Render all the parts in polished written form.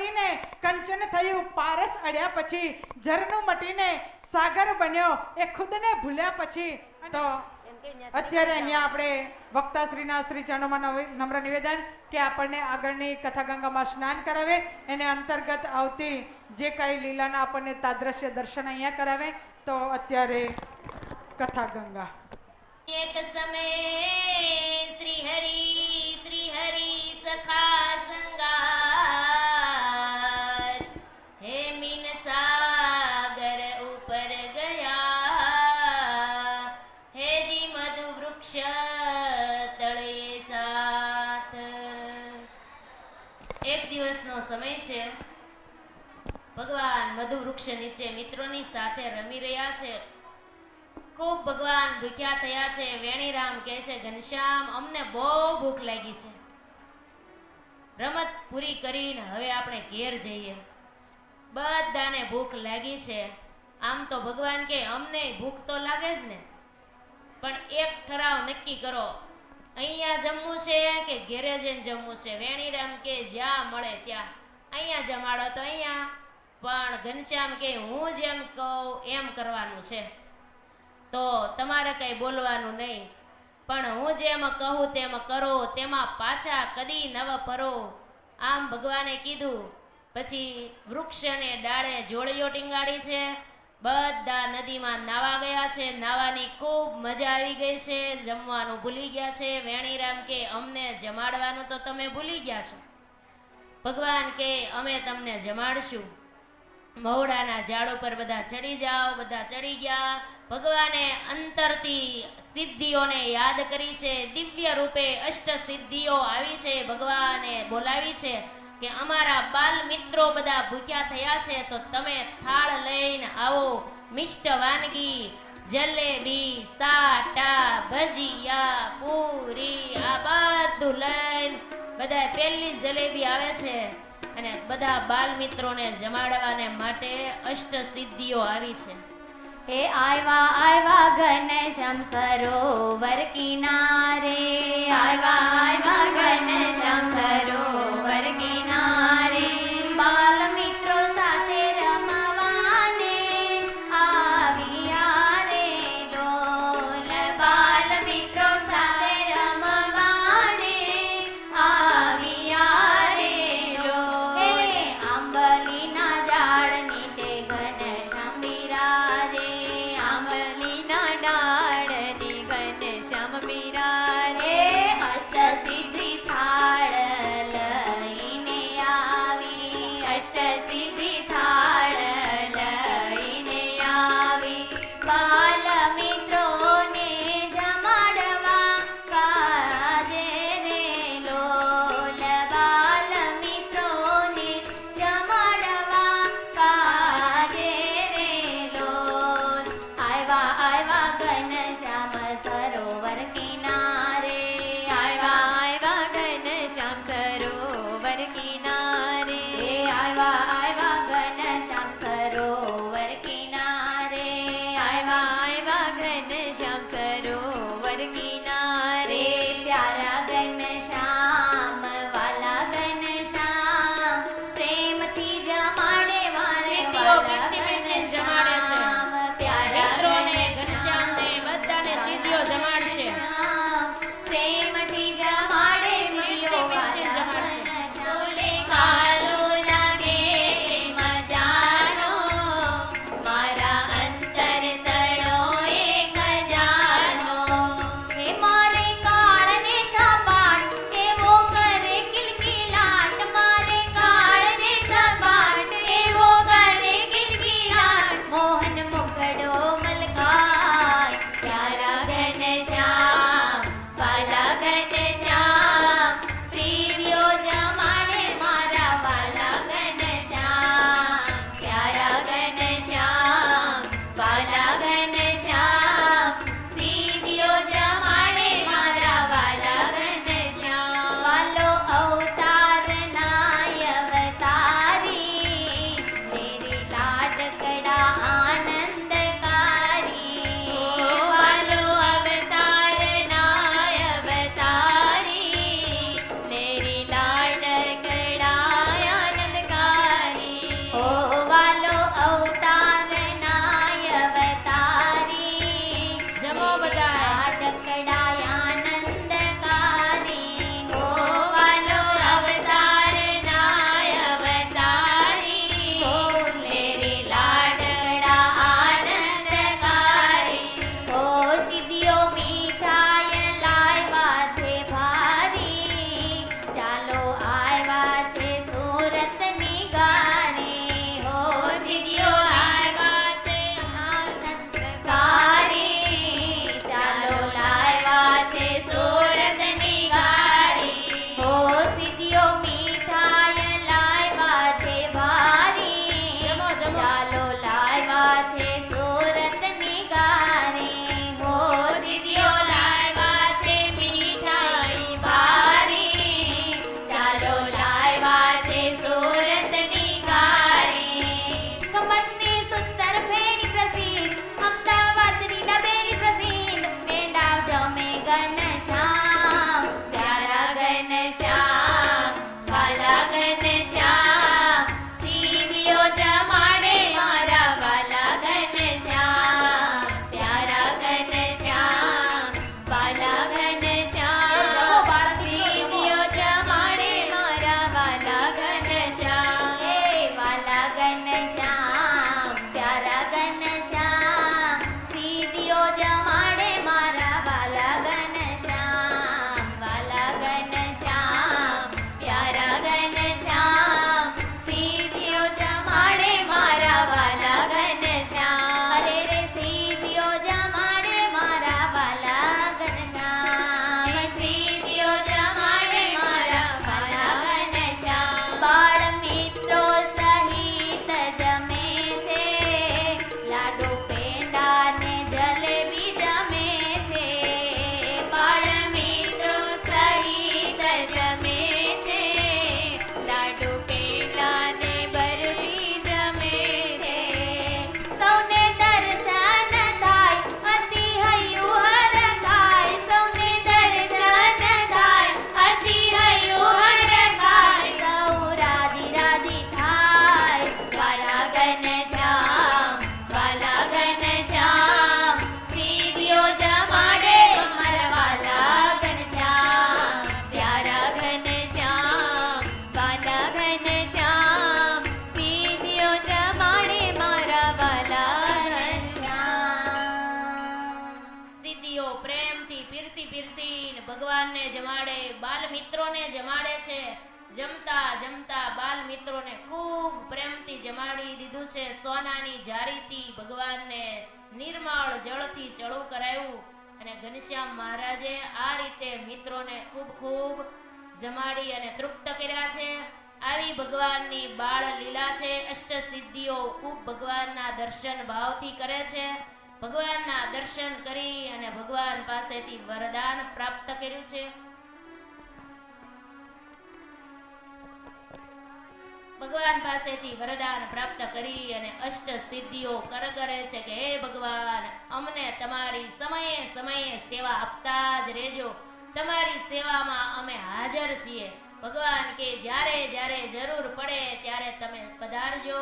મટીને કંચન થયું પારસ અડ્યા પછી, ઝરણું મટીને સાગર બન્યો એ ખુદને ભૂલ્યા પછી. તો અત્યારે અહીંયા આપણે વક્તાશ્રીના શ્રી ચરણોમાં નમ્ર નિવેદન કે આપણને આગળની કથાગંગામાં સ્નાન કરાવે, એને અંતર્ગત આવતી જે કાંઈ લીલાના આપણને તાદ્રશ્ય દર્શન અહીંયા કરાવે. તો અત્યારે કથાગંગા. એક સમયે શ્રી હરિ સખા સંગાત હે મીન સાગર ઉપર ગયા, હે જી મધુ વૃક્ષ તળે સાથ. એક દિવસનો સમય છે. ભગવાન મધુ વૃક્ષ નીચે મિત્રોની સાથે રમી રહ્યા છે. ખૂબ ભગવાન ભૂખ્યા થયા છે. વેણીરામ કહે છે, ઘનશ્યામ અમને બહુ ભૂખ લાગી છે, રમત પૂરી કરીને હવે આપણે ઘેર જઈએ. બધાને ભૂખ લાગી છે. આમ તો ભગવાન કે અમને ભૂખ તો લાગે જ ને, પણ એક ઠરાવ નક્કી કરો, અહીંયા જમવું છે કે ઘેરે જઈને જમવું છે? વેણીરામ કે જ્યાં મળે ત્યાં અહીંયા જમાડો તો અહીંયા, પણ ઘનશ્યામ કે હું જેમ કહું એમ કરવાનું છે, તો તમારે કંઈ બોલવાનું નહીં, પણ હું જેમ કહું તેમ કરો, તેમાં પાછા કદી નવ ફરો. આમ ભગવાને કીધું. પછી વૃક્ષને ડાળે જોડીઓ ટીંગાડી છે. બધા નદીમાં નાવા ગયા છે. નાવાની ખૂબ મજા આવી ગઈ છે. જમવાનું ભૂલી ગયા છે. વેણીરામ કે અમને જમાડવાનું તો તમે ભૂલી ગયા છો. ભગવાન કે અમે તમને જમાડશું. મહુડાના ઝાડ ઉપર બધા ચડી જાઓ. બધા ચડી ગયા. ભગવાને અંતરથી સિદ્ધિઓને યાદ કરી છે. દિવ્ય રૂપે અષ્ટ સિદ્ધિઓ આવી છે. ભગવાને બોલાવી છે કે અમારા બાલ મિત્રો બધા ભૂખ્યા થયા છે, તો તમે થાળ લઈને આવો. મિષ્ટ વાનગી, જલેબી, સાટા, ભજીયા, પૂરી, આ બધું લઈને બધા પહેલી જલેબી આવે છે અને બધા બાલ મિત્રોને જમાડવાને માટે અષ્ટ સિદ્ધિઓ આવી છે. હે આવ્યા ઘનશ્યામ સરોવર કિનારે, આવ્યા ઘનશ્યામ સરોવર કિનારે, બાલ મિત્રો સાથે રમવાને આવ્યા રે ડોલ, બાલ મિત્રો સાથે રમવાને આવ્યા રે ડોલ. હે આંબલીના ઝાડ નીચે ઘનશ્યામ બિરાજે, આંબલીના ડાળની ઘનશ્યામ બિરાજે, અષ્ટ સિદ્ધિ થાળ લઈને આવી, અષ્ટ સિદ્ધિ થાળ લઈને આવી. બાલ મિત્રોને જમાડવા કાજે રે લોલ, બાલ મિત્રોને જમાડવા કાજે રે લોલ. આવ્યા ઘનશ્યામ સરોવર કિનારે, આવ્યા ઘનશ્યામ સરોવર કિનારે, આવ્યા મિત્રોને જમાડે છે. જમતા જમતા બાલ મિત્રોને ખૂબ પ્રેમથી જમાડી દીધું છે. સોનાની જારીથી ભગવાનને નિર્મળ જળથી ચડું કરાયું અને ઘનશ્યામ મહારાજે આ રીતે મિત્રોને ખૂબ ખૂબ જમાડી અને તૃપ્ત કર્યા છે. આવી ભગવાનની બાળ લીલા છે. અષ્ટ સિદ્ધિઓ ખૂબ ભગવાનના દર્શન ભાવથી કરે છે. ભગવાનના દર્શન કરી અને ભગવાન પાસેથી વરદાન પ્રાપ્ત કર્યું છે. ભગવાન પાસેથી વરદાન પ્રાપ્ત કરી અને અષ્ટ સિદ્ધિઓ કરે છે કે હે ભગવાન, અમને તમારી સમયે સમયે સેવા આપતા જ રહેજો. તમારી સેવામાં અમે હાજર છીએ. ભગવાન કે જ્યારે જ્યારે જરૂર પડે ત્યારે તમે પધારજો.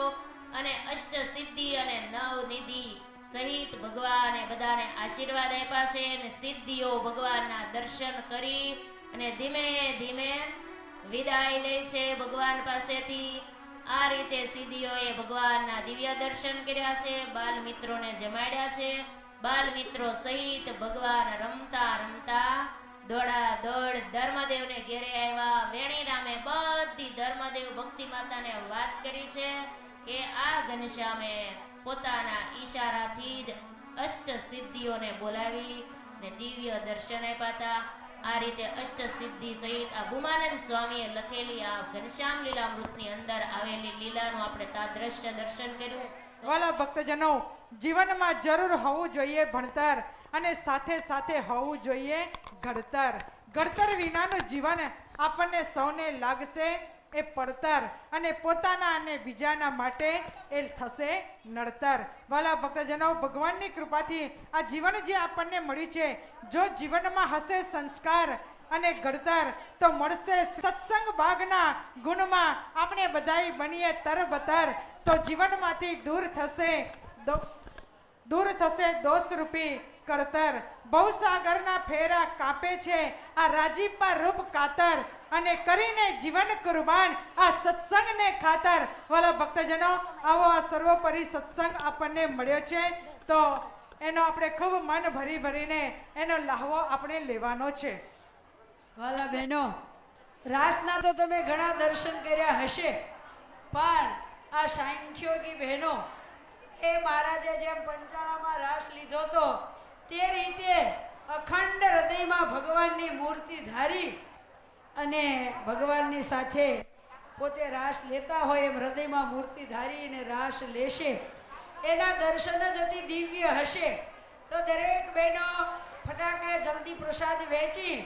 અને અષ્ટ સિદ્ધિ અને નવ નિધિ સહિત ભગવાને બધાને આશીર્વાદ આપ્યા છે અને સિદ્ધિઓ ભગવાનના દર્શન કરી અને ધીમે ધીમે વિદાય લે છે ભગવાન પાસેથી. આ રીતે સિદ્ધિઓએ ભગવાનના દિવ્ય દર્શન કર્યા છે. બાલ મિત્રોને જમાડ્યા છે. બાલ મિત્રો સહિત ભગવાન રમતા રમતા દોડા દોડ ધર્મદેવને ઘેરે આવ્યા. વેણીરામે બધી ધર્મદેવ ભક્તિ માતાને વાત કરી છે કે આ ઘનશ્યામે પોતાના ઈશારાથી જ અષ્ટ સિદ્ધિઓને બોલાવી ને દિવ્ય દર્શન આપ્યા હતા. આ રીતે અષ્ટ સિદ્ધિ સહિત આ ભૂમાનંદ સ્વામીએ લખેલી આ ઘનશ્યામ લીલામૃતની અંદર આવેલી લીલાનું આપણે તાદ્રશ્ય દર્શન કર્યું. વાલા ભક્તજનો, જીવનમાં જરૂર હોવું જોઈએ ભણતર અને સાથે સાથે હોવું જોઈએ ઘડતર. ઘડતર વિનાનું જીવન આપણને સૌને લાગશે એ પડતર અને પોતાના અને બીજાના માટે એ થશે નડતર. વાલા ભક્તજનો, ભગવાનની કૃપાથી આ જીવન જે આપણને મળ્યું છે, જો જીવનમાં હશે સંસ્કાર અને ઘડતર તો મળશે સત્સંગ બાગના ગુણમાં આપણે બધાય બનીએ તરબતર. તો જીવનમાંથી દૂર થશે દોષરૂપી કળતર. ભવસાગરના ફેરા કાપે છે આ રાજીપા રૂપ કાતર અને કરીને જીવન કુરબાન આ સત્સંગને ખાતર. વાલા ભક્તજનો, આવો આ સર્વોપરી સત્સંગ આપણને મળ્યો છે તો એનો આપણે ખૂબ મન ભરી ભરીને એનો લાહવો આપણે લેવાનો છે. વાલા બહેનો, રાસના તો તમે ઘણા દર્શન કર્યા હશે, પણ આ સાંખ્યોગી બહેનો એ મહારાજે જેમ પંચાળામાં રાસ લીધો તો તે રીતે અખંડ હૃદયમાં ભગવાનની મૂર્તિ ધારી અને ભગવાનની સાથે પોતે રાસ લેતા હોય એમ હૃદયમાં મૂર્તિ ધારીને રાસ લેશે. એના દર્શન જ અતિ દિવ્ય હશે. તો દરેક બહેનો ફટાકે જલ્દી પ્રસાદ વહેંચી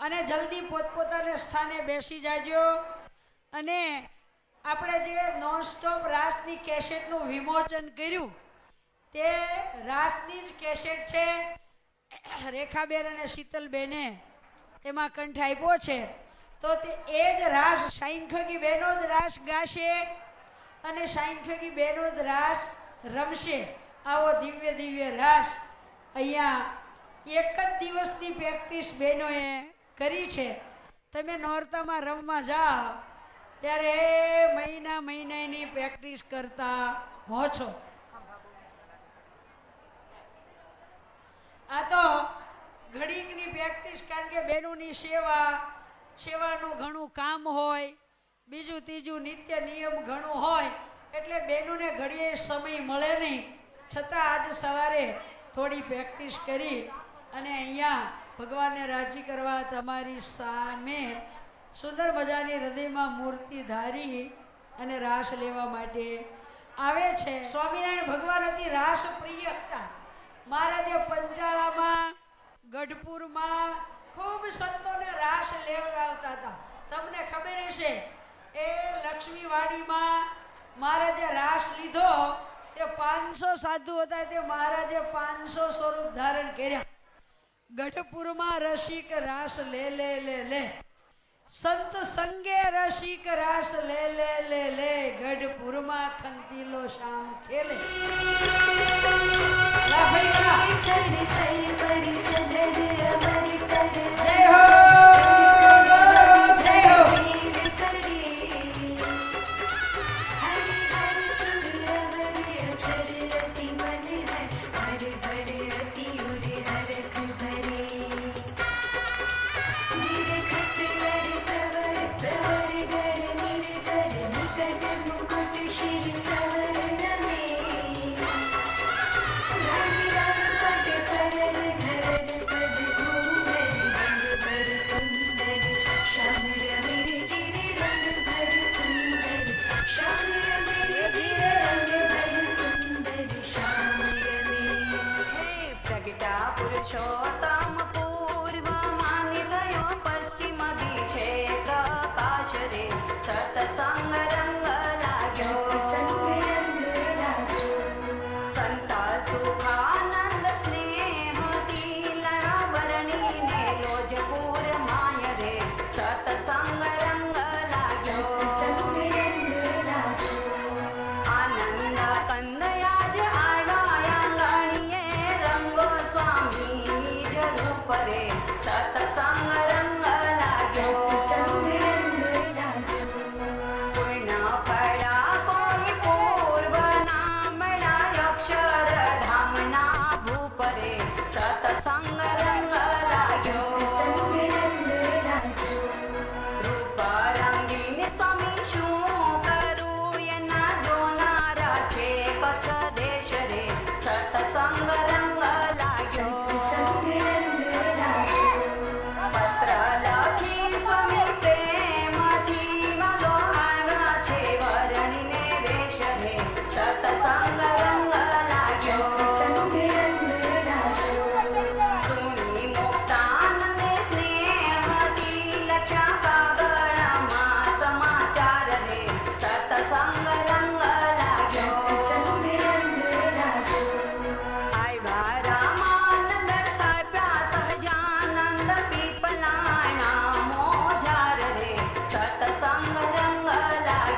અને જલ્દી પોતપોતાના સ્થાને બેસી જાજો. અને આપણે જે નોનસ્ટોપ રાસની કેસેટનું વિમોચન કર્યું તે રાસની જ કેસેટ છે. રેખાબેન અને શીતલબેને એમાં કંઠ આપ્યો છે. તો તે એ જ રાસ સાંખ્યોગી બહેનો જ રાસ ગાશે અને સાંખ્યોગી બહેનો જ રાસ રમશે. આવો દિવ્ય દિવ્ય રાસ અહીંયા એક જ દિવસની પ્રેક્ટિસ બહેનોએ કરી છે. તમે નોરતામાં રમવા જાઓ ત્યારે મહિનાની પ્રેક્ટિસ કરતા હો છો. આ તો ઘડીકની પ્રેક્ટિસ, કારણ કે બહેનોની સેવાનું ઘણું કામ હોય, બીજું ત્રીજું નિત્ય નિયમ ઘણું હોય, એટલે બહેનોને ઘડીએ સમય મળે નહીં. છતાં આજ સવારે થોડી પ્રેક્ટિસ કરી અને અહીંયા ભગવાનને રાજી કરવા તમારી સામે સુંદર મજાની હૃદયમાં મૂર્તિ ધારી અને રાસ લેવા માટે આવે છે. સ્વામિનારાયણ ભગવાન અતિ રાસ પ્રિય હતા. મહારાજે પંચાળામાં ગઢપુરમાં ખૂબ સંતોને રાસ લેવડાવતા હતા. તમને ખબર હશે એ લક્ષ્મીવાડીમાં મહારાજે રાસ લીધો તે 500 સાધુ હતા, તે મહારાજે 500 સ્વરૂપ ધારણ કર્યા. ગઢપુરમાં રસિક રાસ લે લે લે લે, સંત સંગે રસિક રાસ લે લે લે લે, ગઢપુરમાં ખંતીલો શામ ખેલે. જય હો જય હો.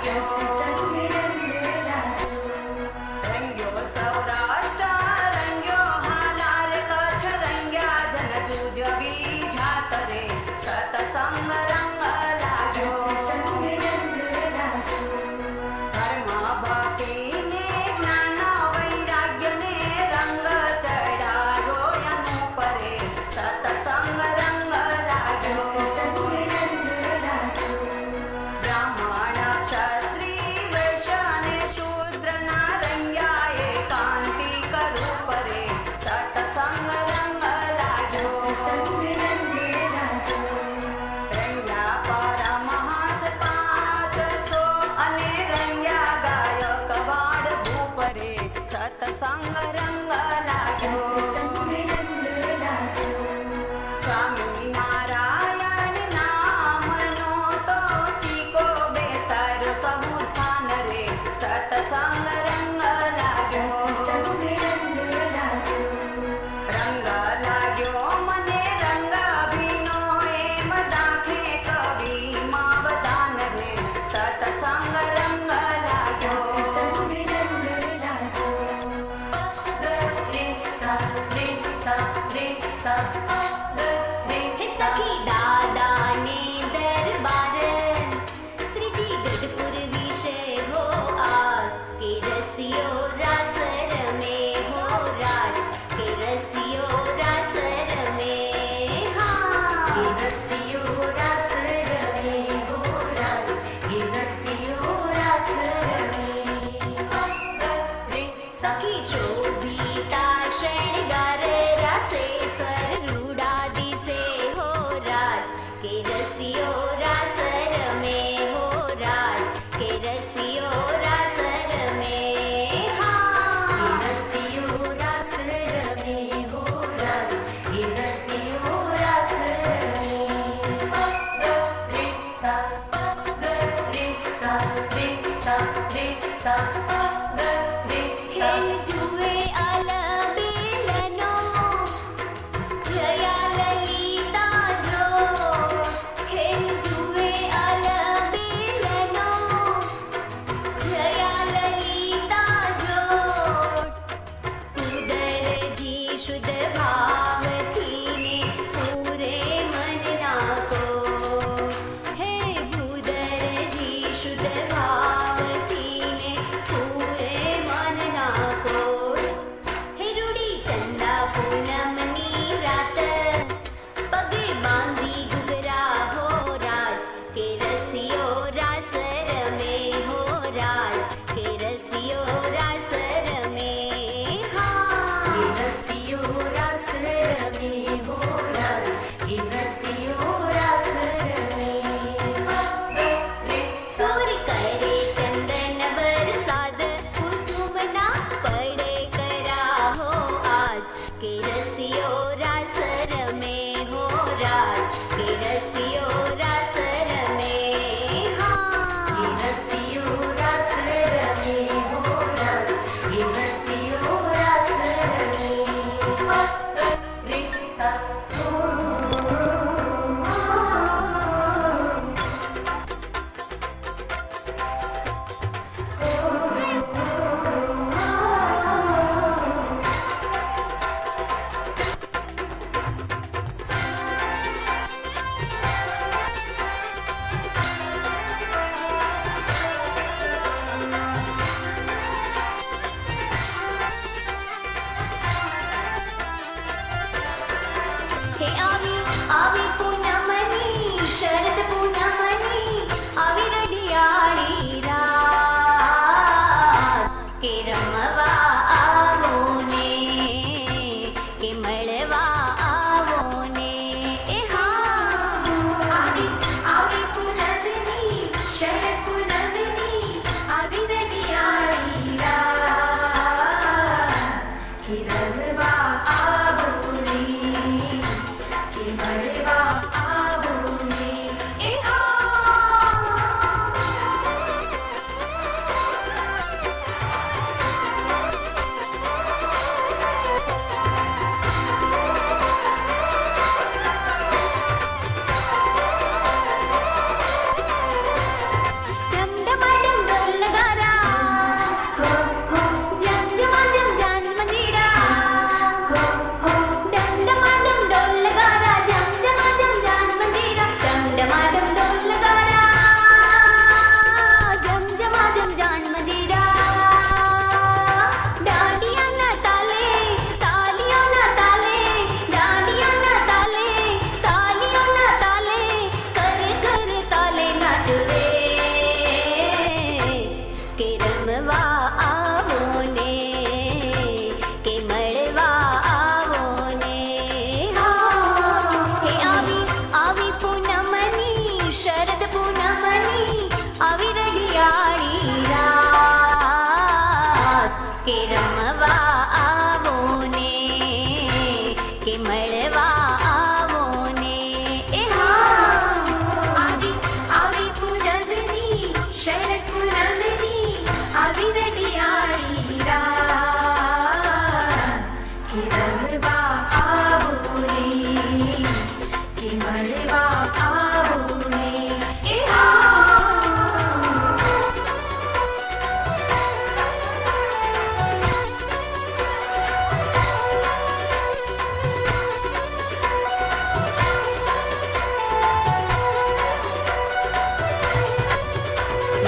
લાગ્યો રંગ્યો સૌરાષ્ટ્ર રંગ્યો હાલાર કચ્છ રંગ્યા જન જૂજવી જાતરે સતસંગ રંગ લાગ્યો ધર્મ ભક્તિને જ્ઞાન વૈરાગ્યને રંગ ચડાયો યનો પરે સતસંગ રંગ લાગ્યો બ્રાહ્મણ ક્ષત્રિય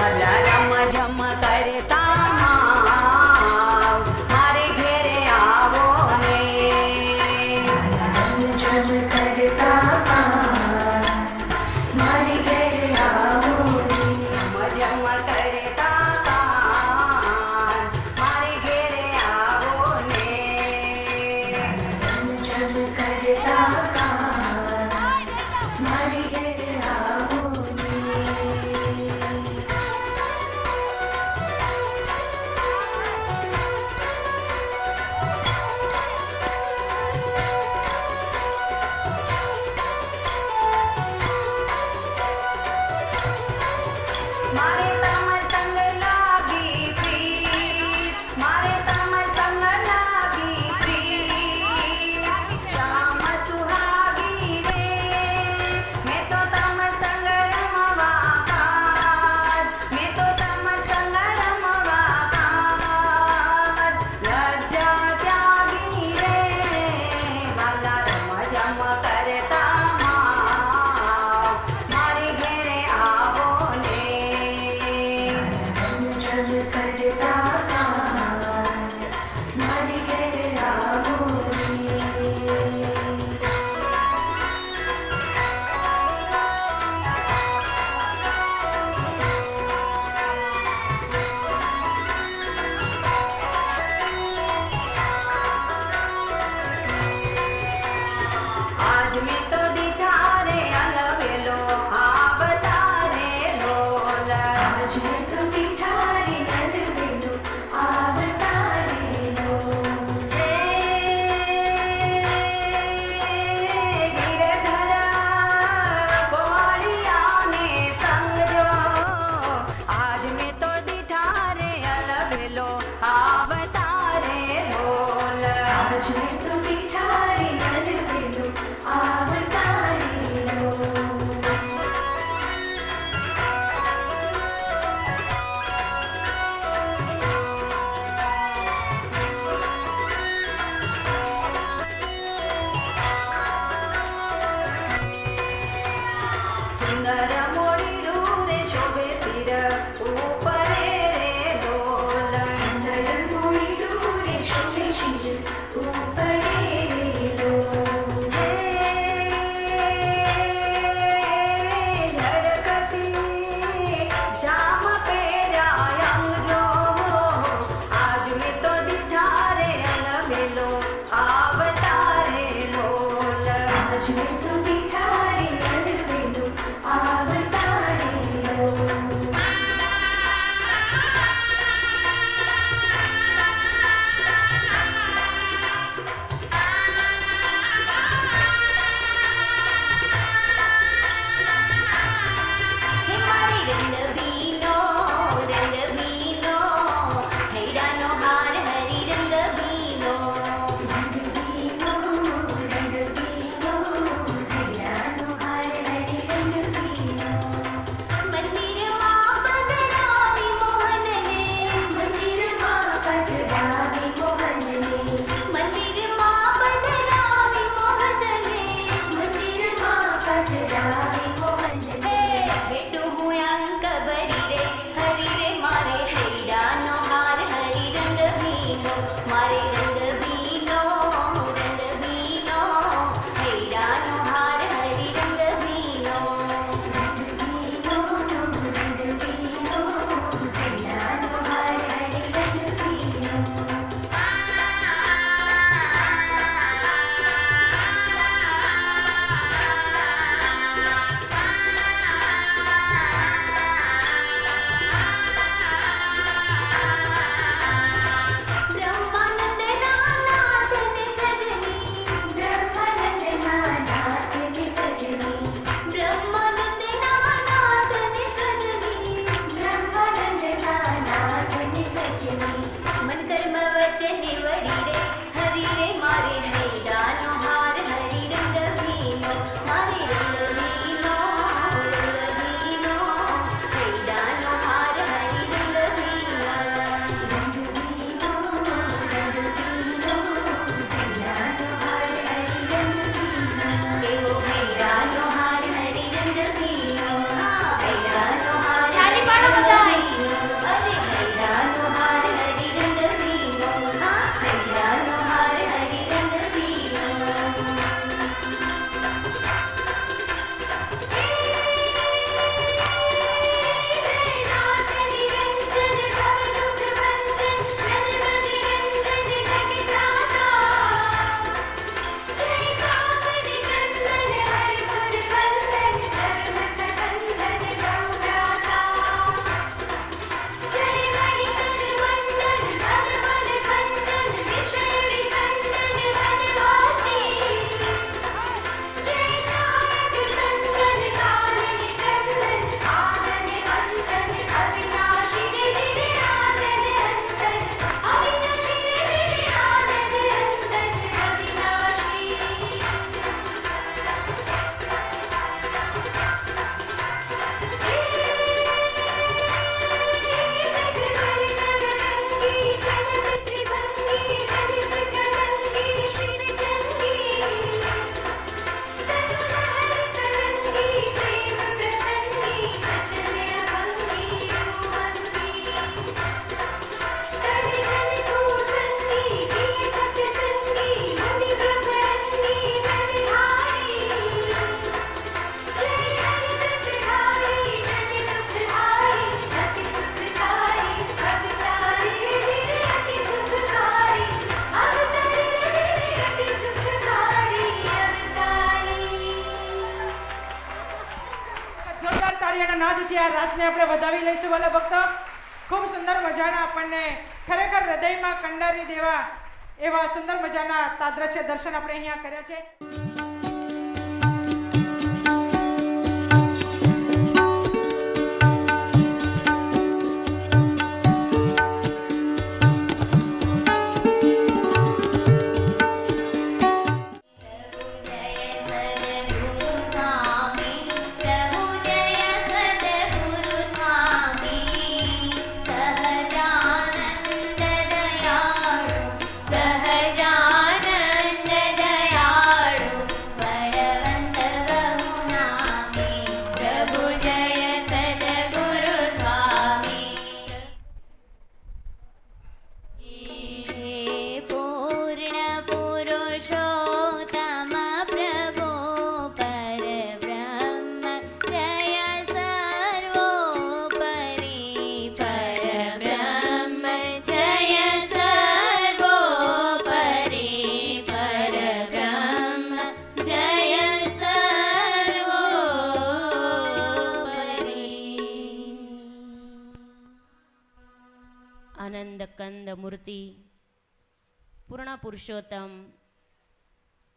વાલા રમ જમ કરતા માવ મારે ઘેરે આવો ને જમ કરતા મારી ઘેર આવો રમ જમ કરતા મારે ઘેરે આવો ને જમ કરતા મારી ઘેર આવો મારે તમ સંગ લાગી પ્રીત મારે તમ સંગ લાગી પ્રીત શ્યામ સુહાગી રે મેં તો તમ સંગ રમવા કાજ મેં તો તમ સંગ રમવા કાજ લજ્જા ત્યાગી રે વાલા રમ જમ કરતા માવ મારે ઘેરે આવો ને જમ કરતા મારી ઘેર આવો આજ મેં તો દીધા રે અલવેલો આવતા રે લોલ આજે તો મીઠારી નદવેલો આવતા રેલો હે ગિરધરા ગોળિયાને સંગજો આજ મેં તો દીધા રે અલવેલો આવતા રે લોલ આજે તો મીઠારી નદવેલો આવતા રેલો દાસને આપણે વધાવી લઈશું વાલા ભક્તો. ખૂબ સુંદર મજાના આપણને ખરેખર હૃદયમાં કંડારી દેવા એવા સુંદર મજાના તાદ્રશ્ય દર્શન આપણે અહીંયા કર્યા છે. આનંદ કંદ મૂર્તિ પૂર્ણ પુરુષોત્તમ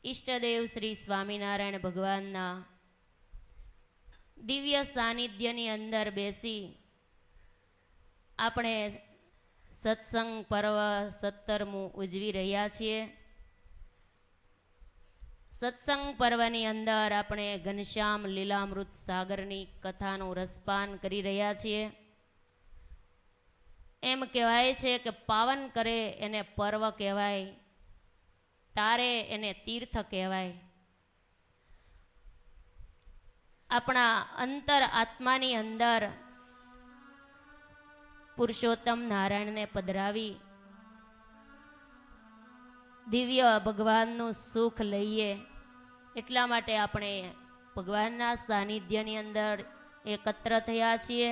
ઈષ્ટદેવ શ્રી સ્વામિનારાયણ ભગવાનના દિવ્ય સાનિધ્યની અંદર બેસી આપણે સત્સંગ પર્વ 17મું ઉજવી રહ્યા છીએ. સત્સંગ પર્વની અંદર આપણે ઘનશ્યામ લીલામૃત સાગરની કથાનું રસપાન કરી રહ્યા છીએ. એમ કહેવાય છે કે પાવન કરે એને પર્વ કહેવાય, તારે એને તીર્થ કહેવાય. આપણા અંતર આત્માની અંદર પુરુષોત્તમ નારાયણને પધરાવી દિવ્ય ભગવાનનું સુખ લઈએ એટલા માટે આપણે ભગવાનના સાનિધ્યની અંદર એકત્ર થયા છીએ.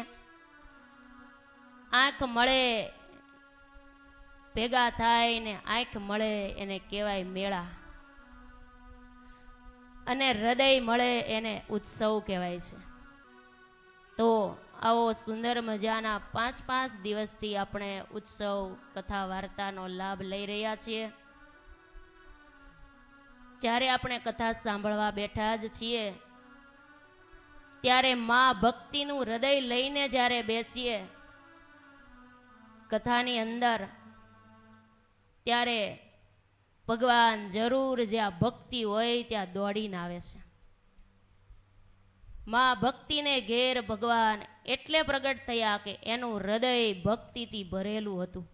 આંખ મળે ભેગા થાય ને આંખ મળે એને કહેવાય મેળા, અને હૃદય મળે એને ઉત્સવ કહેવાય છે. તો આવો સુંદર મજાના 5 દિવસથી આપણે ઉત્સવ કથા વાર્તાનો લાભ લઈ રહ્યા છીએ. જ્યારે આપણે કથા સાંભળવા બેઠા જ છીએ ત્યારે માં ભક્તિનું હૃદય લઈને જ્યારે બેસીએ કથાની અંદર ત્યારે ભગવાન જરૂર જ્યાં ભક્તિ હોય ત્યાં દોડીને આવે છે. માં ભક્તિને ઘેર ભગવાન એટલે પ્રગટ થયા કે એનું હૃદય ભક્તિથી ભરેલું હતું.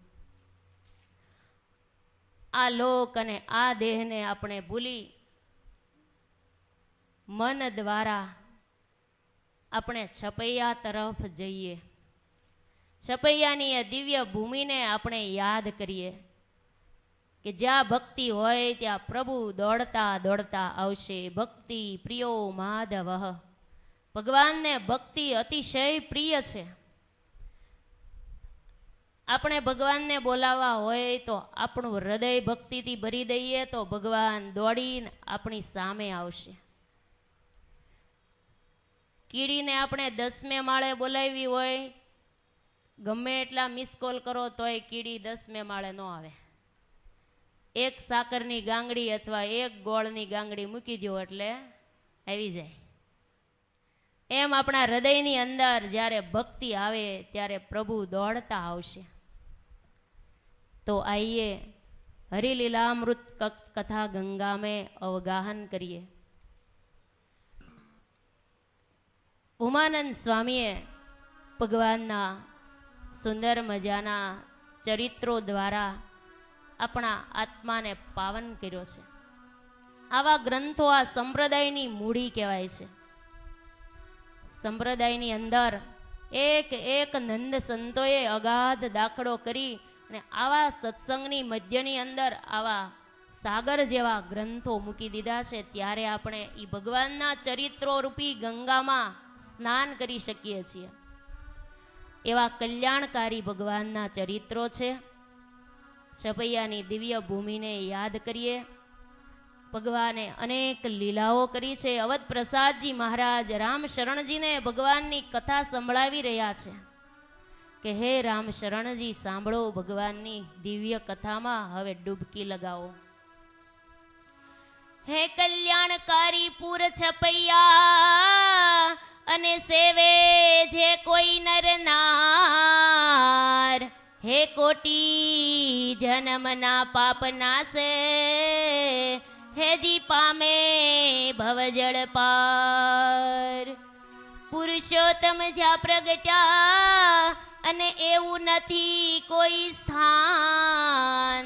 આ લોક અને આ દેહને આપણે ભૂલી મન દ્વારા આપણે છપૈયા તરફ જઈએ. છપૈયાની એ દિવ્ય ભૂમિને આપણે યાદ કરીએ કે જ્યાં ભક્તિ હોય ત્યાં પ્રભુ દોડતા દોડતા આવશે. ભક્તિ પ્રિયો માધવ, ભગવાનને ભક્તિ અતિશય પ્રિય છે. આપણે ભગવાનને બોલાવવા હોય તો આપણું હૃદય ભક્તિથી ભરી દઈએ તો ભગવાન દોડીને આપણી સામે આવશે. કીડીને આપણે 10મે માળે બોલાવી હોય, ગમે એટલા મિસ કોલ કરો તોય કીડી 10મે માળે ન આવે. એક સાકરની ગાંગડી અથવા એક ગોળની ગાંગડી મૂકી દો એટલે આવી જાય. એમ આપણા હૃદયની અંદર જ્યારે ભક્તિ આવે ત્યારે પ્રભુ દોડતા આવશે. તો આઈએ હરિલીલામૃત કથા ગંગા મેં અવગાહન કરીએ. ઉમાનંદ સ્વામીએ ભગવાનના સુંદર મજાના ચરિત્રો દ્વારા આપણા આત્માને પાવન કર્યો છે. આવા ગ્રંથો આ સંપ્રદાયની મૂડી કહેવાય છે. સંપ્રદાયની અંદર એક એક નંદ સંતોએ અગાધ દાખલો કરી અને આવા સત્સંગની મધ્યની અંદર આવા સાગર જેવા ગ્રંથો મૂકી દીધા છે. ત્યારે આપણે એ ભગવાનના ચરિત્રો રૂપી ગંગામાં સ્નાન કરી શકીએ છીએ. એવા કલ્યાણકારી ભગવાનના ચરિત્રો છે. છપૈયાની દિવ્ય ભૂમિને યાદ કરીએ. ભગવાને અનેક લીલાઓ કરી છે. અવધ પ્રસાદજી મહારાજ રામ શરણજીને ભગવાનની કથા સંભળાવી રહ્યા છે કે હે રામ શરણજી, સાંભળો ભગવાનની દિવ્ય કથામાં, હવે ડૂબકી લગાવો. હે કલ્યાણકારી પૂર છપૈયા અને સેવે જે કોઈ નર નાર, હે કોટી જન્મના પાપ નાશે, હેજી પામે ભવજળ પાર. પુરુષોત્તમ જ્યાં પ્રગટ્યા અને એવું નથી કોઈ સ્થાન,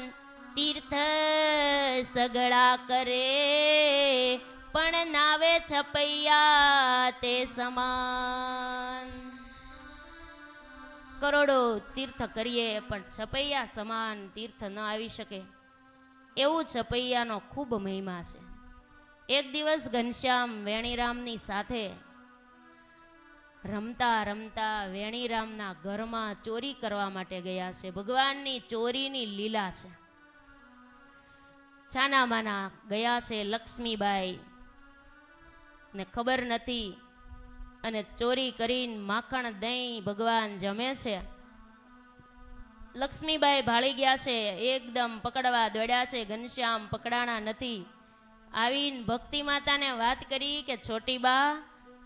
તીર્થ સગળા કરે પણ નાવે છપૈયા તે સમાન. કરોડો તીર્થ કરીએ પણ છપૈયા સમાન તીર્થ ન આવી શકે, એવું છપૈયાનો ખૂબ મહિમા છે. એક દિવસ ઘનશ્યામ વેણીરામની સાથે રમતા રમતા વેણીરામના ઘરમાં ચોરી કરવા માટે ગયા છે. ભગવાનની ચોરીની લીલા છે. છાના માના ગયા છે લક્ષ્મીબાઈ ને ખબર નથી, અને ચોરી કરીને માખણ દહીં ભગવાન જમે છે. લક્ષ્મીબાઈ ભાળી ગયા છે, એકદમ પકડવા દોડ્યા છે. ઘનશ્યામ પકડાણા નથી. આવીને ભક્તિ માતાને વાત કરી કે છોટી બા,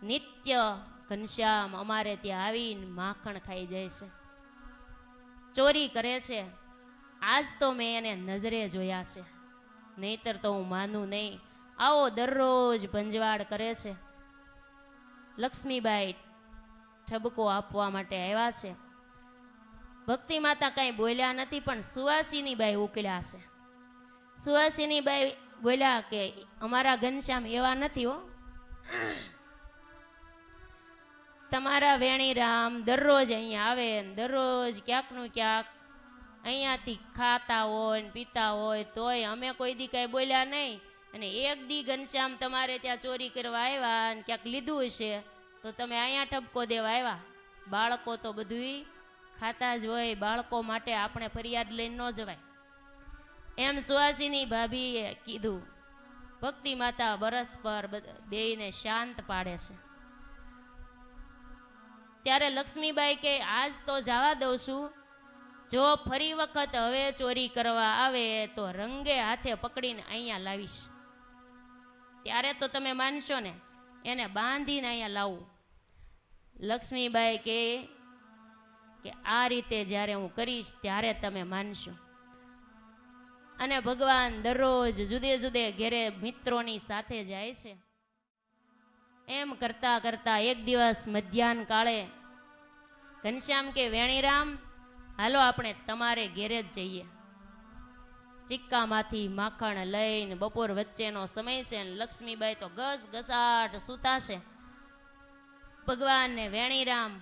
નિત્ય ઘનશ્યામ અમારે ત્યાં આવીને માખણ ખાઈ જાય છે, ચોરી કરે છે. આજ તો મેં એને નજરે જોયા છે, નહીતર તો હું માનું નહીં. આવો દરરોજ ભંજવાડ કરે છે. લક્ષ્મીબાઈ ઠબકો આપવા માટે આવ્યા છે. ભક્તિ માતા કાંઈ બોલ્યા નથી, પણ સુવાસીની બાઈ ઉકળ્યા છે. સુવાસીની બાઈ બોલ્યા કે અમારા ઘનશ્યામ એવા નથી હો, તમારા વેણીરામ દરરોજ અહીંયા આવે, દરરોજ ક્યાંકનું ક્યાંક અહીંયાથી ખાતા હોય ને પીતા હોય, તોય અમે કોઈ દી કાંઈ બોલ્યા નહીં. અને એક દી ઘનશ્યામ તમારે ત્યાં ચોરી કરવા આવ્યા અને ક્યાંક લીધું હશે તો તમે અહીંયા ઠપકો દેવા આવ્યા. બાળકો તો બધું ખાતા જ હોય, બાળકો માટે આપણે ફરિયાદ લઈને ન જવાય, એમ સુવાસીની ભાભીએ કીધું. ભક્તિ માતા બરસ પર બેયને શાંત પાડે છે. ત્યારે લક્ષ્મીબાઈ કે આજ તો જવા દઉં છું, જો ફરી વખત હવે ચોરી કરવા આવે તો રંગે હાથે પકડીને અહીંયા લાવીશ. ત્યારે તો તમે માનશો ને, એને બાંધીને અહીંયા લાવું. લક્ષ્મીબાઈ કે આ રીતે જ્યારે હું કરીશ ત્યારે તમે માનશો. અને ભગવાન દરરોજ જુદે જુદે ઘેરે મિત્રોની સાથે જાય છે. એમ કરતા કરતા એક દિવસ મધ્યાહન કાળે ઘનશ્યામ કે વેણીરામ, હાલો આપણે તમારે ઘેરે જ જઈએ. ચિક્કામાંથી માખણ લઈને બપોર વચ્ચેનો સમય છે, લક્ષ્મીબાઈ તો ઘસ ઘસાટ સૂતા છે. ભગવાન ને વેણીરામ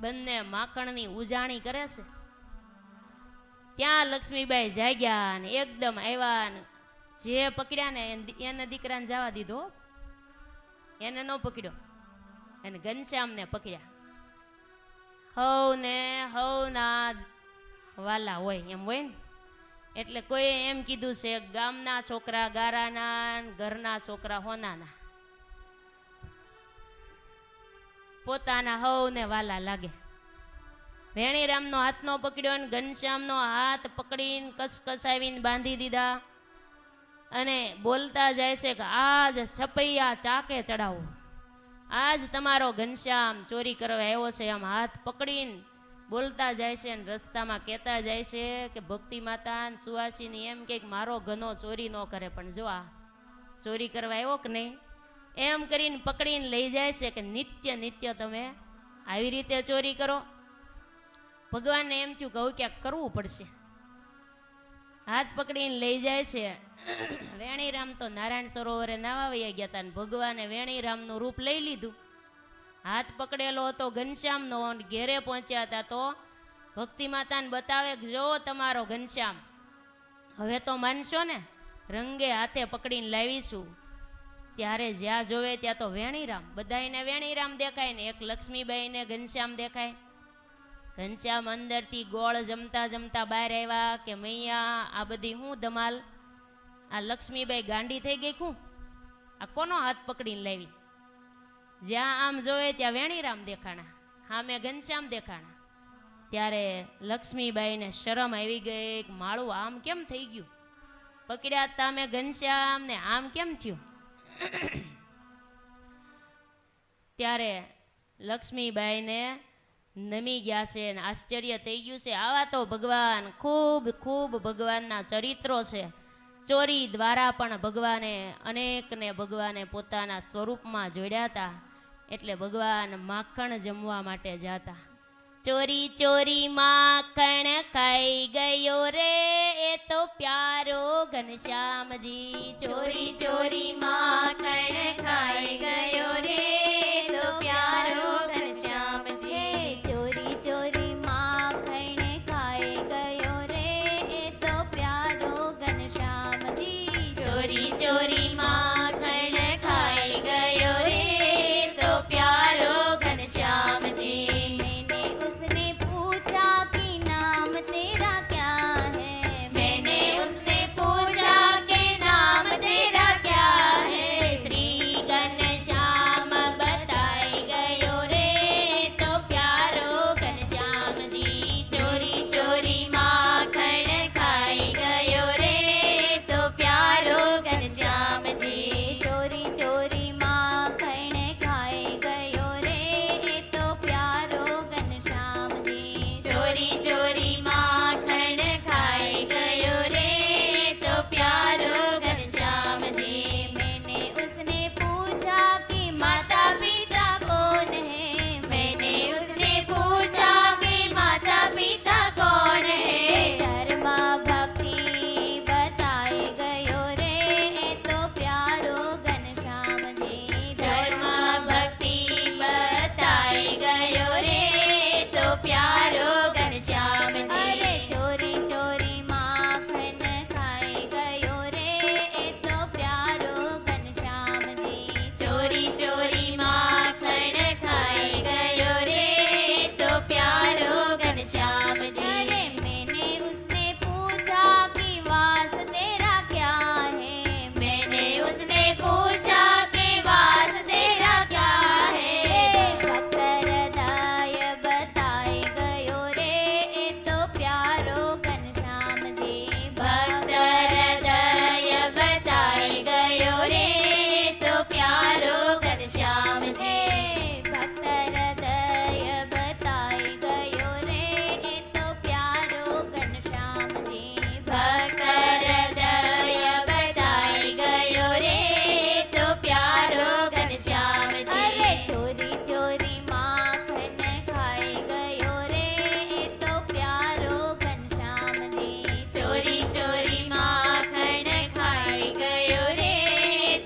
બંને માખણની ઉજાણી કરે છે. ત્યાં લક્ષ્મીબાઈ જાગ્યા ને એકદમ આવ્યા ને જે પકડ્યા ને એને દીકરાને જવા દીધો, એને ન પકડ્યો, એને ઘનશ્યામને પકડ્યા. હવના વાલા હોય એમ હોય ને, એટલે કોઈ એમ કીધું છે ગામના છોકરા ગારાના, ઘરના છોકરા હોનાના. પોતાના હવને વાલા લાગે. વેણીરામનો હાથ નો પકડ્યો અને ઘનશ્યામનો હાથ પકડીને કસકસાવીને બાંધી દીધા. અને બોલતા જાય છે કે આજ છપૈયા ચાકે ચડાવો, આજ તમારો ઘનશ્યામ ચોરી કરવા આવ્યો છે. આમ હાથ પકડીને બોલતા જાય છે અને રસ્તામાં કહેતા જાય છે કે ભક્તિ માતા સુવાસીની એમ કે મારો ઘનો ચોરી ન કરે, પણ જો આ ચોરી કરવા આવ્યો કે નહીં, એમ કરીને પકડીને લઈ જાય છે કે નિત્ય નિત્ય તમે આવી રીતે ચોરી કરો. ભગવાનને એમ થયું કહું ક્યાંક કરવું પડશે. હાથ પકડીને લઈ જાય છે. વેણીરામ તો નારાયણ સરોવરે નાવા વયા ગયા હતા, ભગવાને વેણીરામનું રૂપ લઈ લીધું. હાથ પકડેલો હતો ઘનશ્યામનો, ઘેરે પહોંચ્યા હતા તો ભક્તિ માતાને બતાવે કે જો તમારો ઘનશ્યામ, હવે તો માનશો ને, રંગે હાથે પકડીને લાવીશું. ત્યારે જ્યાં જોવે ત્યાં તો વેણીરામ, બધાને વેણીરામ દેખાય ને એક લક્ષ્મીબાઈને ઘનશ્યામ દેખાય. ઘનશ્યામ અંદરથી ગોળ જમતા જમતા બહાર આવ્યા કે મૈયા આ બધી હું ધમાલ, આ લક્ષ્મીબાઈ ગાંડી થઈ ગઈ શું? આ કોનો હાથ પકડીને લાવી? જ્યાં આમ જોવે ત્યાં વેણીરામ દેખાણા, સામે ઘનશ્યામ દેખાણા. ત્યારે લક્ષ્મીબાઈને શરમ આવી ગઈ કે માળું આમ કેમ થઈ ગયું? પકડ્યા તમે ઘનશ્યામ ને આમ કેમ થયું? ત્યારે લક્ષ્મીબાઈને નમી ગયા છે અને આશ્ચર્ય થઈ ગયું છે. આવા તો ભગવાન ખૂબ ખૂબ ભગવાનના ચરિત્રો છે. ચોરી દ્વારા પણ ભગવાને અનેકને ભગવાને પોતાના સ્વરૂપમાં જોડ્યા હતા. એટલે ભગવાન માખણ જમવા માટે જાતા. ચોરી ચોરી માખણ ખાઈ ગયો રે એ તો પ્યારો ઘનશ્યામજી. ચોરી ચોરી માખણ ખાઈ ગયો રે એ તો પ્યારો ઘનશ્યામજી. ચોરી ચોરી માખણ ખાઈ ગયો રે એ તો પ્યારો ઘનશ્યામજી. ચોરી ચોરી માખણ ખાઈ ગયો રે એ તો પ્યારો ઘનશ્યામજી. मैंने उसने पूछा कि नाम तेरा क्या है. मैंने उससे पूछा कि नाम तेरा क्या है. श्री घनश्याम बताई गयो रे तो प्यारो घनश्यामजी. ચોરી ચોરી માખણ ખાઈ ગયો રે તો પ્યારો ઘનશ્યામજી. ચોરી ચોરી માખણ ખાઈ ગયો રે એ તો પ્યારો ઘનશ્યામજી. ચોરી ચોરી માખણ ખાઈ ગયો રે તો પ્યારો ઘનશ્યામજી. मैंने उसने पूछा कि माता पिता कौन है. मैंने उसने पूछा कि माता पिता कौन है. धर्म भक्ति बताई गयो रे ए तो प्यारो घनश्यामजी. धर्म भक्ति बताई गयो रे तो प्यारो घनश्यामजी. अरे चोरी चोरी माखन खाई गयो रे ए तो प्यारो घनश्यामजी. ચોરી ચોરી માખણ ખાઈ ગયો રે તો પ્યારો ઘનશ્યામજી. अरे मैंने उसने पूछा कि वास तेरा क्या है. मैंने उसने पूछा कि वास तेरा क्या है. भक्त हृदय बताई गयो रे ए तो प्यारो घनश्यामजी. ભક્ત હૃદય બતાઈ ગયો રે તો પ્યારો ઘનશ્યામજી. ભક્ત હૃદય બતાઈ ગયો રે એ તો પ્યારો ઘનશ્યામજી. ભક્ત હૃદય બતાઈ ગયો રે તો પ્યારો ઘનશ્યામજી. અરે ચોરી ચોરી માખન ખાઈ ગયો રે એ તો પ્યારો ઘનશ્યામજી. ચોરી ચોરી માખણ ખાઈ ગયો રે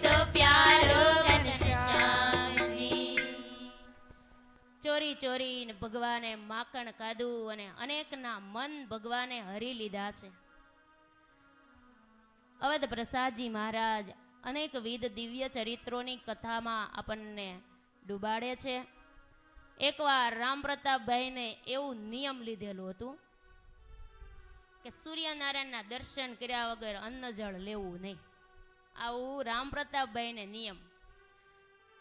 તો પ્યારો ઘનશ્યામજી. ચોરી ચોરીને ભગવાને માખણ ખાધું અને અનેકના મન ભગવાને હરી લીધા છે. અવધ પ્રસાદજી મહારાજ અનેકવિધ દિવ્ય ચરિત્રોની કથામાં આપણને ડૂબાડે છે. એકવાર રામ પ્રતાપભાઈને એવું નિયમ લીધેલું હતું કે સૂર્યનારાયણના દર્શન કર્યા વગર અન્ન જળ લેવું નહીં. આવું રામ પ્રતાપભાઈને નિયમ.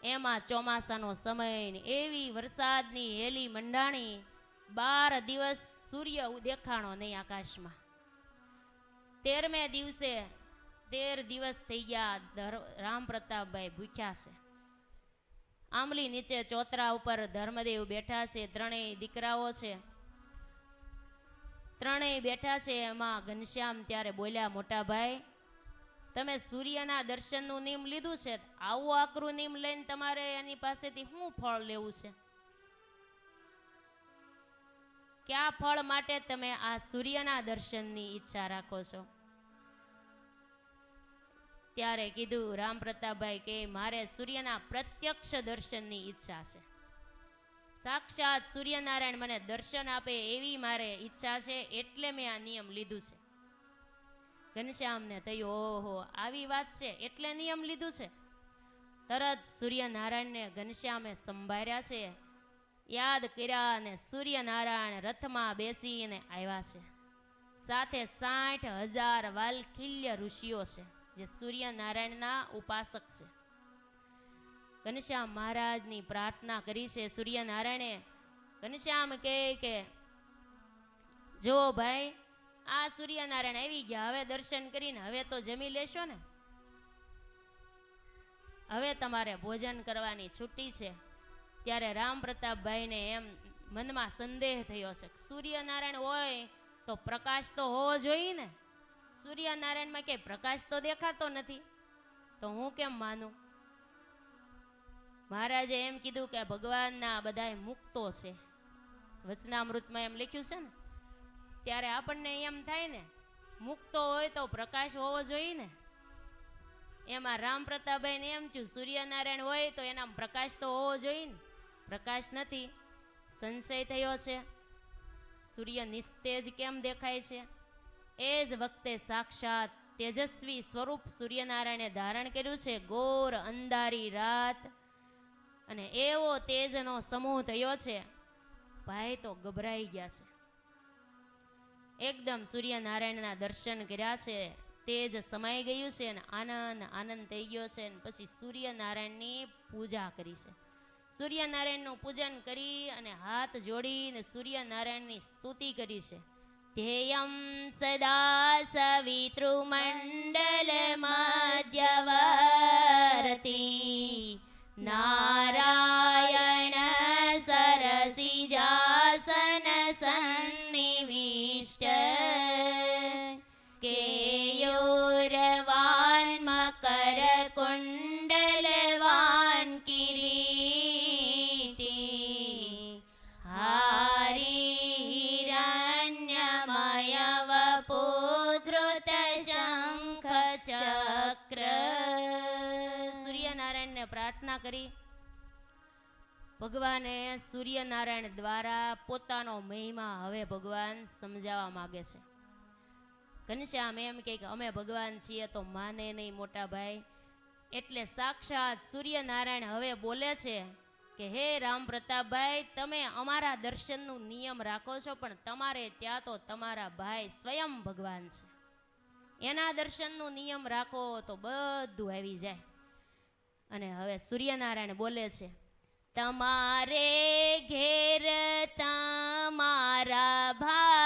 એમાં ચોમાસાનો સમય ને એવી વરસાદની હેલી મંડાણી, 12 દિવસ સૂર્ય દેખાણો નહીં આકાશમાં. 13મે દિવસે 13 દિવસ થઈ ગયા રામ પ્રતાપભાઈ ભૂખ્યા છે. આંબલી નીચે ચોતરા ઉપર ધર્મદેવ બેઠા છે. 3 દીકરાઓ છે, 3 બેઠા છે. એમાં ઘનશ્યામ ત્યારે બોલ્યા, મોટા ભાઈ તમે સૂર્યના દર્શનનું નિયમ લીધું છે, આવું આકરું નિયમ લઈને તમારે એની પાસેથી શું ફળ લેવું છે? કયા ફળ માટે તમે આ સૂર્યના દર્શનની ઈચ્છા રાખો છો? ત્યારે કીધું રામ પ્રતાપભાઈ કે મારે સૂર્યના પ્રત્યક્ષ દર્શનની ઈચ્છા છે. સાક્ષાત સૂર્યનારાયણ મને દર્શન આપે એવી મારે ઈચ્છા છે, એટલે મેં આ નિયમ લીધું છે. ઘનશ્યામને થયું, ઓહો આવી વાત છે એટલે નિયમ લીધું છે. તરત સૂર્યનારાયણને ઘનશ્યામે સંભાળ્યા છે, યાદ કર્યા અને સૂર્યનારાયણ રથમાં બેસીને આવ્યા છે. સાથે 60,000 વાલખિલ્ય ઋષિઓ છે. જે સૂર્યનારાયણના ઉપાસક છે. ઘનશ્યામ મહારાજની પ્રાર્થના કરી છે. સૂર્યનારાયણે ઘનશ્યામ કે જો ભાઈ આ સૂર્યનારાયણ આવી ગયા, હવે દર્શન કરીને હવે તો જમી લેશો ને, હવે તમારે ભોજન કરવાની છુટ્ટી છે. ત્યારે રામ પ્રતાપભાઈને એમ મનમાં સંદેહ થયો છે, સૂર્યનારાયણ હોય તો પ્રકાશ તો હોવો જોઈએ ને, સૂર્યનારાયણમાં કે પ્રકાશ તો દેખાતો નથી, તો હું કેમ માનું? મહારાજે એમ કીધું કે ભગવાનના બધાય મુક્તો છે, વચનામૃતમાં એમ લખ્યું છે ને. ત્યારે આપણને એમ થાય ને, મુક્તો હોય તો પ્રકાશ હોવો જોઈએ ને. એમાં રામ પ્રતાપભાઈને એમ થયું, સૂર્યનારાયણ હોય તો એના પ્રકાશ તો હોવો જોઈએ ને, પ્રકાશ નથી. સંશય થયો છે, સૂર્ય નિસ્તેજ કેમ દેખાય છે? એ જ વખતે સાક્ષાત તેજસ્વી સ્વરૂપ સૂર્યનારાયણે ધારણ કર્યું છે. ઘોર અંધારી રાત અને એવો તેજનો સમૂહ થયો છે, ભાઈ તો ગભરાઈ ગયા છે. એકદમ સૂર્યનારાયણના દર્શન કર્યા છે, તેજ સમાઈ ગયું છે અને આનંદ થઈ ગયો છે. અને પછી સૂર્યનારાયણની પૂજા કરી છે. સૂર્યનારાયણનું પૂજન કરી અને હાથ જોડીને સૂર્યનારાયણની સ્તુતિ કરી છે. ધ્યેયં સદા સવિતૃમંડલ મધ્યવર્તી નારાયણ સરસિજાસન સન્નિવિષ્ટ કેયોરવાન મકર કુંડલવાન કિરીટી હારી હિરણ્યમય વપુદ્રુત શંખ ચક્ર. સૂર્યનારાયણને પ્રાર્થના કરી. ભગવાને સૂર્યનારાયણ દ્વારા પોતાનો મહિમા હવે ભગવાન સમજાવવા માગે છે. ઘનશ્યામ એમ કે અમે ભગવાન છીએ તો માને નહીં મોટા ભાઈ. એટલે સાક્ષાત સૂર્યનારાયણ હવે બોલે છે કે હે રામ પ્રતાપભાઈ, તમે અમારા દર્શનનું નિયમ રાખો છો, પણ તમારે ત્યાં તો તમારા ભાઈ સ્વયં ભગવાન છે, એના દર્શનનું નિયમ રાખો તો બધું આવી જાય. અને હવે સૂર્યનારાયણ બોલે છે, તમારે ઘેર તમારા ભાઈ